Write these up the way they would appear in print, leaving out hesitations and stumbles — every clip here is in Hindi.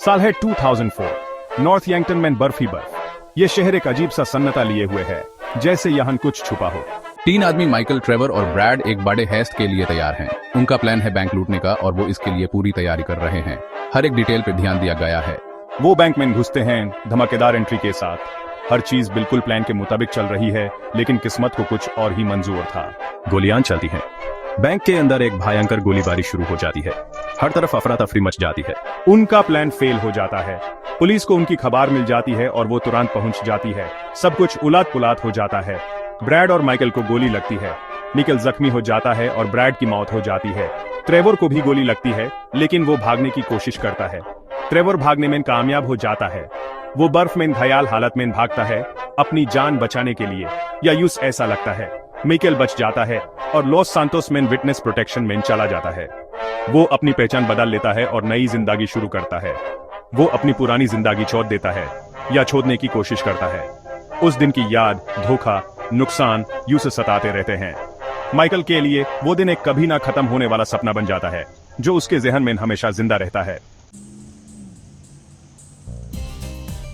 साल है 2004। नॉर्थ यंगटन में बर्फ ही बर्फ। ये शहर एक अजीब सा सन्नाटा लिए हुए है, जैसे यहाँ कुछ छुपा हो। तीन आदमी माइकल, ट्रेवर और ब्रैड एक बड़े हेस्ट के लिए तैयार हैं। उनका प्लान है बैंक लूटने का और वो इसके लिए पूरी तैयारी कर रहे हैं। हर एक डिटेल पे ध्यान दिया गया है। वो बैंक में घुसते हैं धमाकेदार एंट्री के साथ। हर चीज बिल्कुल प्लान के मुताबिक चल रही है, लेकिन किस्मत को कुछ और ही मंजूर था। गोलियां चलती हैं। बैंक के अंदर एक भयंकर गोलीबारी शुरू हो जाती है। हर तरफ अफरा तफरी मच जाती है। उनका प्लान फेल हो जाता है। पुलिस को उनकी खबर मिल जाती है और वो तुरंत पहुंच जाती है। सब कुछ उलट पुलट हो जाता है। ब्रैड और माइकल को गोली लगती है। निकल जख्मी हो जाता है और ब्रैड की मौत हो जाती है। ट्रेवर को भी गोली लगती है, लेकिन वो भागने की कोशिश करता है। ट्रेवर भागने में कामयाब हो जाता है। वो बर्फ में घायल हालत में भागता है अपनी जान बचाने के लिए, या यूं ऐसा लगता है। माइकल बच जाता है और लॉस सांतोस में विटनेस प्रोटेक्शन में चला जाता है। वो अपनी पहचान बदल लेता है और नई जिंदगी शुरू करता है। वो अपनी पुरानी जिंदगी छोड़ देता है या छोड़ने की कोशिश करता है। उस दिन की याद, धोखा, नुकसान यूं से सताते रहते हैं। माइकल के लिए वो दिन एक कभी ना खत्म होने वाला सपना बन जाता है, जो उसके जहन में हमेशा जिंदा रहता है।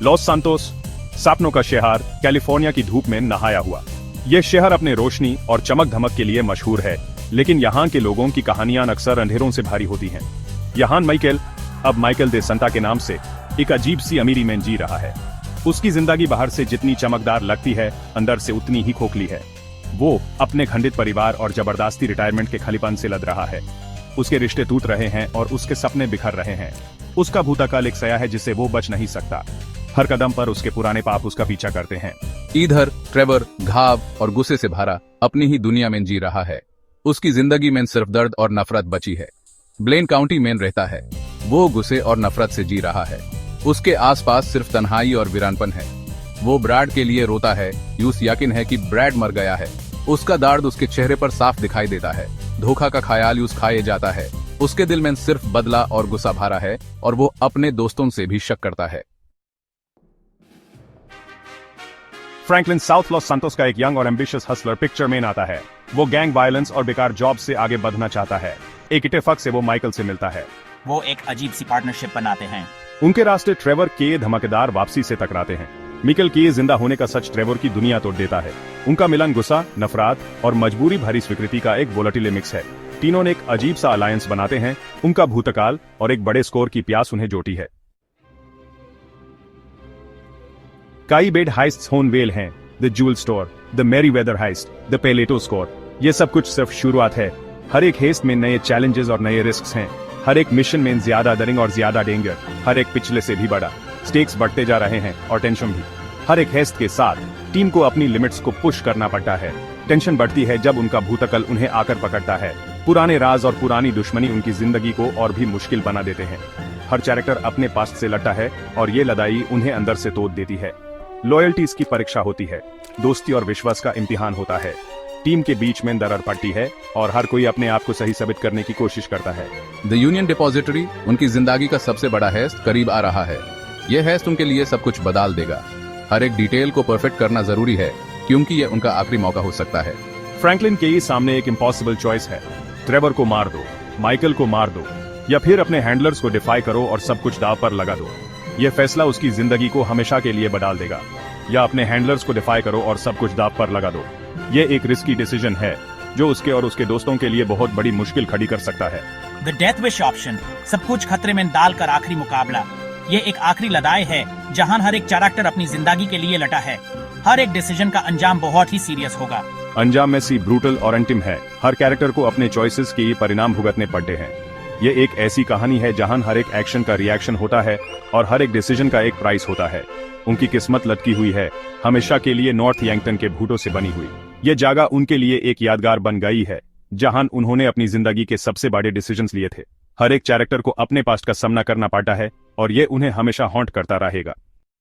लॉस सांतोस, सपनों का शहर, कैलिफोर्निया की धूप में नहाया हुआ। यह शहर अपने रोशनी और चमक धमक के लिए मशहूर है, लेकिन यहाँ के लोगों की कहानियां अक्सर अंधेरों से भारी होती हैं। यहाँ माइकल, अब माइकल दे संता के नाम से, एक अजीब सी अमीरी में जी रहा है। उसकी जिंदगी बाहर से जितनी चमकदार लगती है, अंदर से उतनी ही खोखली है। वो अपने खंडित परिवार और जबरदस्ती रिटायरमेंट के खालीपन से लड़ रहा है। उसके रिश्ते टूट रहे हैं और उसके सपने बिखर रहे हैं। उसका भूतकाल एक सया है जिससे वो बच नहीं सकता। हर कदम पर उसके पुराने पाप उसका पीछा करते हैं। इधर ट्रेवर घाव और गुस्से से भरा अपनी ही दुनिया में जी रहा है। उसकी जिंदगी में सिर्फ दर्द और नफरत बची है। ब्लेन काउंटी में रहता है। वो गुस्से और नफरत से जी रहा है। उसके आसपास सिर्फ तन्हाई और वीरानपन है। वो ब्रैड के लिए रोता है। यूस यकीन है कि ब्रैड मर गया है। उसका दर्द उसके चेहरे पर साफ दिखाई देता है। धोखा का ख्याल यूस खाए जाता है। उसके दिल में सिर्फ बदला और गुस्सा भरा है और वो अपने दोस्तों से भी शक करता है। फ्रैंकलिन साउथ लॉस सांतोस का एक यंग और एम्बिशियस हसलर पिक्चर में आता है। वो गैंग वायलेंस और बेकार जॉब से आगे बढ़ना चाहता है। एक इत्तेफाक से वो माइकल से मिलता है। वो एक अजीब सी पार्टनरशिप बनाते हैं। उनके रास्ते ट्रेवर के धमाकेदार वापसी से टकराते हैं। माइकल के जिंदा होने का सच ट्रेवर की दुनिया तोड़ देता है। उनका मिलन गुस्सा, नफरत और मजबूरी भरी स्वीकृति का एक वोलेटिल मिक्स है। तीनों ने एक अजीब सा अलायंस बनाते हैं। उनका भूतकाल और एक बड़े स्कोर की प्यास उन्हें जोटी है। कई बेड हाइस्ट्स होनवेल हैं, the jewel store, the Mayweather heist, the पेलेटो स्कोर। ये सब कुछ सिर्फ शुरुआत है। हर एक हेस्ट में नए चैलेंजेस और नए रिस्क हैं। हर एक मिशन में ज्यादा डरिंग और ज्यादा डेंजर। हर एक पिछले से भी बड़ा। स्टेक्स बढ़ते जा रहे हैं और टेंशन भी। हर एक हेस्ट के साथ टीम को अपनी लिमिट्स को पुश करना पड़ता है। टेंशन बढ़ती है जब उनका भूतकाल उन्हें आकर पकड़ता है। पुराने राज और पुरानी दुश्मनी उनकी जिंदगी को और भी मुश्किल बना देते हैं। हर कैरेक्टर अपने पास्ट से लड़ता है और ये लड़ाई उन्हें अंदर से तोड़ देती है। लॉयल्टीज की परीक्षा होती है। दोस्ती और विश्वास का इम्तिहान होता है। टीम के बीच में दरार पड़ती है और हर कोई अपने आप को सही साबित करने की कोशिश करता है। द यूनियन डिपॉजिटरी, उनकी जिंदगी का सबसे बड़ा हेस्ट, करीब आ रहा है। यह हेस्ट उनके लिए सब कुछ बदल देगा। हर एक डिटेल को परफेक्ट करना जरूरी है, क्योंकि यह उनका आखिरी मौका हो सकता है। फ्रैंकलिन के सामने एक इम्पॉसिबल चॉइस है। ट्रेवर को मार दो, माइकल को मार दो, या फिर अपने हैंडलर्स को डिफाई करो और सब कुछ दांव पर लगा दो। यह फैसला उसकी जिंदगी को हमेशा के लिए बदल देगा। या अपने हैंडलर्स को डिफाई करो और सब कुछ दांव पर लगा दो। यह एक रिस्की डिसीजन है, जो उसके और उसके दोस्तों के लिए बहुत बड़ी मुश्किल खड़ी कर सकता है। द डेथ विश ऑप्शन, सब कुछ खतरे में डालकर आखिरी मुकाबला। ये एक आखिरी लड़ाई है जहां हर एक कैरेक्टर अपनी जिंदगी के लिए लड़ा है। हर एक डिसीजन का अंजाम बहुत ही सीरियस होगा। अंजाम में सी ब्रूटल और अंतिम है। हर कैरेक्टर को अपने चॉइसेस के ये परिणाम भुगतने पड़ते हैं। ये एक ऐसी कहानी है जहां हर एक एक्शन का रिएक्शन होता है और हर एक डिसीजन का एक प्राइस होता है। उनकी किस्मत लटकी हुई है, हमेशा के लिए नॉर्थ यंगटन के भूतों से बनी हुई। ये जगह उनके लिए एक यादगार बन गई है, जहां उन्होंने अपनी जिंदगी के सबसे बड़े डिसीजंस लिए थे। हर एक कैरेक्टर को अपने पास्ट का सामना करना पड़ता है और ये उन्हें हमेशा हॉन्ट करता रहेगा।